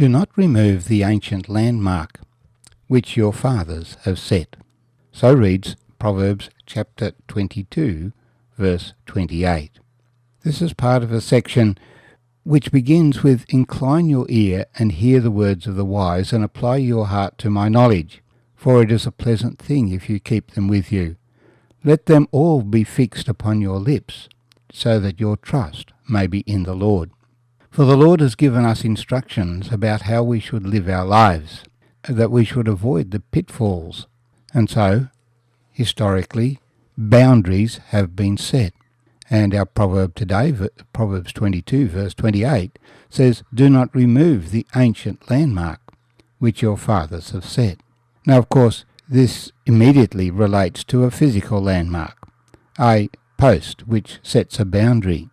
Do not remove the ancient landmark which your fathers have set. So reads Proverbs chapter 22, verse 28. This is part of a section which begins with, "Incline your ear and hear the words of the wise, and apply your heart to my knowledge, for it is a pleasant thing if you keep them with you. Let them all be fixed upon your lips, so that your trust may be in the Lord." For the Lord has given us instructions about how we should live our lives, that we should avoid the pitfalls. And so, historically, boundaries have been set. And our proverb today, Proverbs 22, verse 28, says, "Do not remove the ancient landmark which your fathers have set." Now, of course, this immediately relates to a physical landmark, a post which sets a boundary.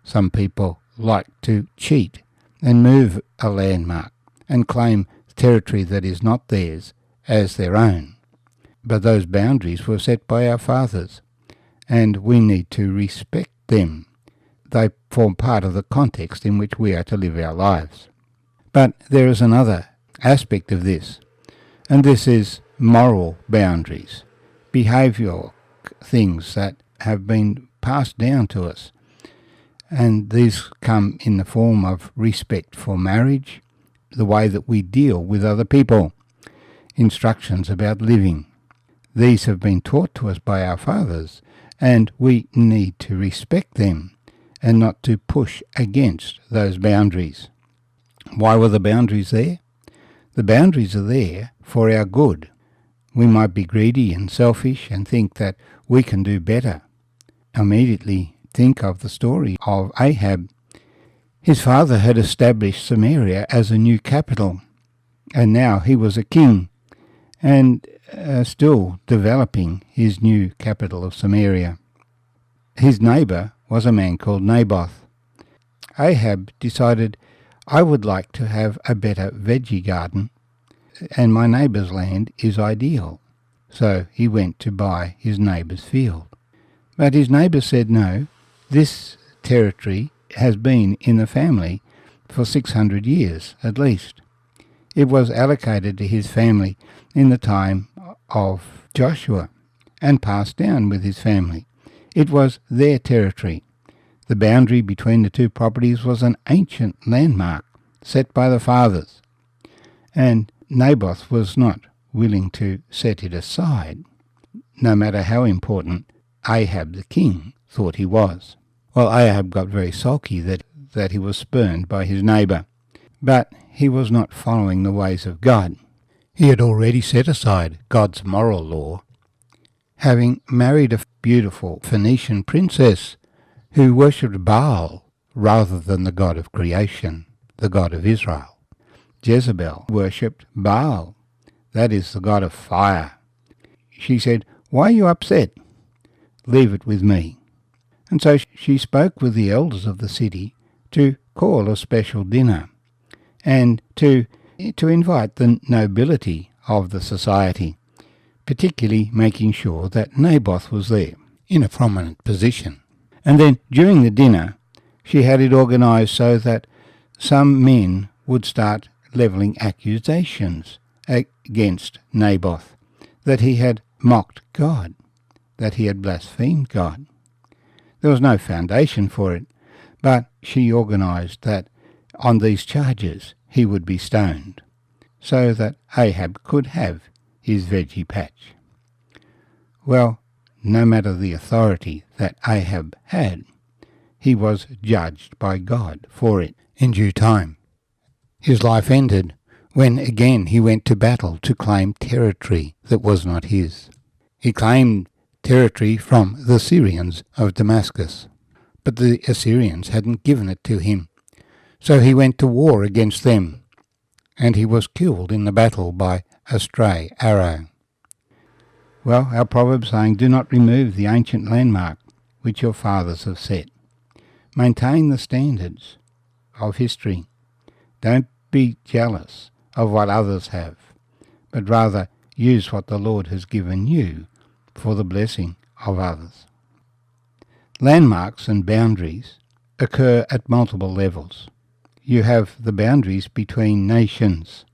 Some people like to cheat and move a landmark and claim territory that is not theirs as their own. But those boundaries were set by our fathers, and we need to respect them. They form part of the context in which we are to live our lives. But there is another aspect of this, and this is moral boundaries, behavioural things that have been passed down to us. And these come in the form of respect for marriage, the way that we deal with other people, instructions about living. These have been taught to us by our fathers, and we need to respect them and not to push against those boundaries. Why were the boundaries there? The boundaries are there for our good. We might be greedy and selfish and think that we can do better. Immediately think of the story of Ahab. His father had established Samaria as a new capital, and now he was a king, and still developing his new capital of Samaria. His neighbour was a man called Naboth. Ahab decided, "I would like to have a better veggie garden, and my neighbour's land is ideal." So he went to buy his neighbour's field. But his neighbour said, "No, this territory has been in the family for 600 years at least. It was allocated to his family in the time of Joshua and passed down with his family. It was their territory. The boundary between the two properties was an ancient landmark set by the fathers, and Naboth was not willing to set it aside, no matter how important Ahab the king thought he was. Well, Ahab got very sulky that he was spurned by his neighbour, but he was not following the ways of God. He had already set aside God's moral law, having married a beautiful Phoenician princess who worshipped Baal rather than the God of creation, the God of Israel. Jezebel worshipped Baal, that is the God of fire. She said, "Why are you upset? Leave it with me." And so she spoke with the elders of the city to call a special dinner and to invite the nobility of the society, particularly making sure that Naboth was there in a prominent position. And then during the dinner, she had it organised so that some men would start levelling accusations against Naboth, that he had mocked God, that he had blasphemed God. There was no foundation for it, but she organised that on these charges he would be stoned, so that Ahab could have his veggie patch. Well, no matter the authority that Ahab had, he was judged by God for it in due time. His life ended when again he went to battle to claim territory that was not his. He claimed territory from the Syrians of Damascus, but the Assyrians hadn't given it to him. So he went to war against them, and he was killed in the battle by a stray arrow. Well, our proverb saying, "Do not remove the ancient landmark which your fathers have set." Maintain the standards of history. Don't be jealous of what others have, but rather use what the Lord has given you for the blessing of others. Landmarks and boundaries occur at multiple levels. you have the boundaries between nations.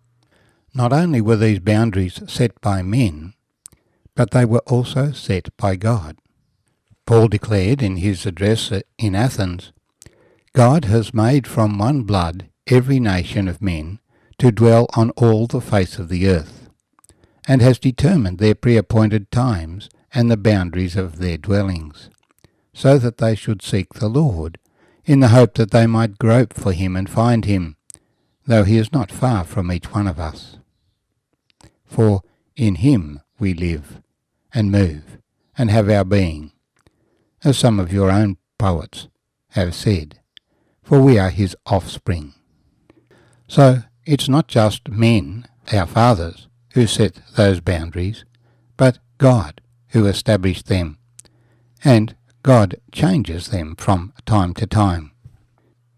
Not only were these boundaries set by men, but they were also set by God. Paul declared in his address in Athens, God has made from one blood every nation of men to dwell on all the face of the earth, and has determined their pre-appointed times and the boundaries of their dwellings, so that they should seek the Lord, in the hope that they might grope for him and find him, though he is not far from each one of us. For in him we live, and move, and have our being, as some of your own poets have said, for we are his offspring. So it's not just men, our fathers, who set those boundaries, but God who established them, and God changes them from time to time.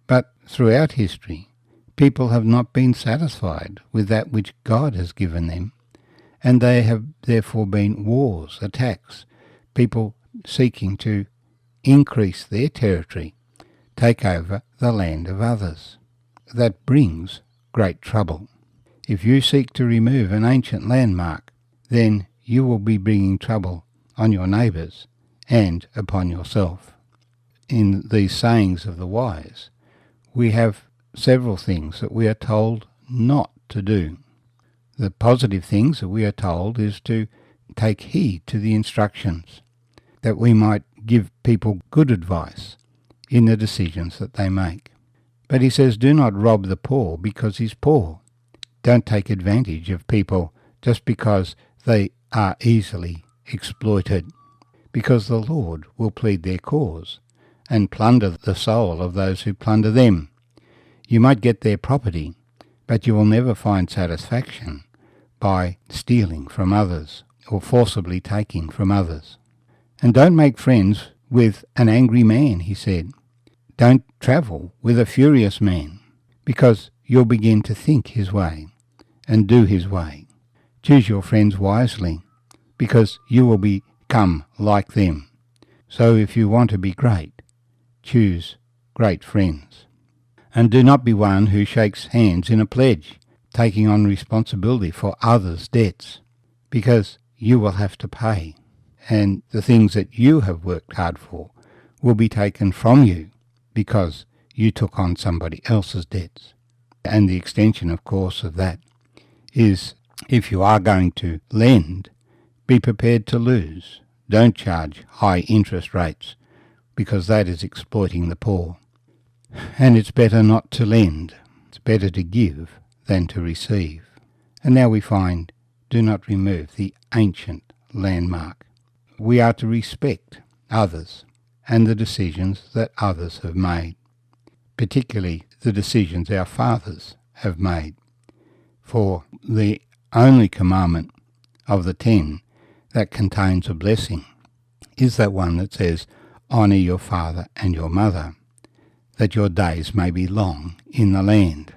But throughout history, people have not been satisfied with that which God has given them, and there have therefore been wars, attacks, people seeking to increase their territory, take over the land of others. That brings great trouble. If you seek to remove an ancient landmark, then you will be bringing trouble on your neighbours and upon yourself. In these sayings of the wise, we have several things that we are told not to do. The positive things that we are told is to take heed to the instructions, that we might give people good advice in the decisions that they make. But he says, do not rob the poor because he's poor. Don't take advantage of people just because they are easily exploited, because the Lord will plead their cause and plunder the soul of those who plunder them. You might get their property, but you will never find satisfaction by stealing from others or forcibly taking from others. And don't make friends with an angry man, he said. Don't travel with a furious man, because you'll begin to think his way and do his way. Choose your friends wisely, because you will become like them. So if you want to be great, choose great friends. And do not be one who shakes hands in a pledge, taking on responsibility for others' debts, because you will have to pay, and the things that you have worked hard for will be taken from you because you took on somebody else's debts. And the extension, of course, of that is, if you are going to lend, be prepared to lose. Don't charge high interest rates, because that is exploiting the poor. And it's better not to lend. It's better to give than to receive. And now we find, do not remove the ancient landmark. We are to respect others and the decisions that others have made, particularly the decisions our fathers have made. For the only commandment of the 10 that contains a blessing is that one that says, honour your father and your mother, that your days may be long in the land.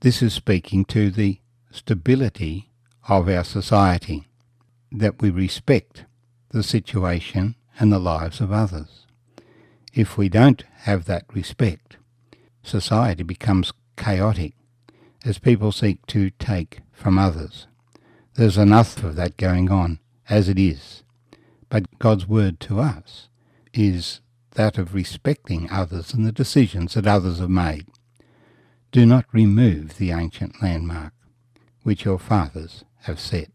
This is speaking to the stability of our society, that we respect the situation and the lives of others. If we don't have that respect, society becomes chaotic as people seek to take from others. There's enough of that going on as it is, but God's word to us is that of respecting others and the decisions that others have made. Do not remove the ancient landmark which your fathers have set.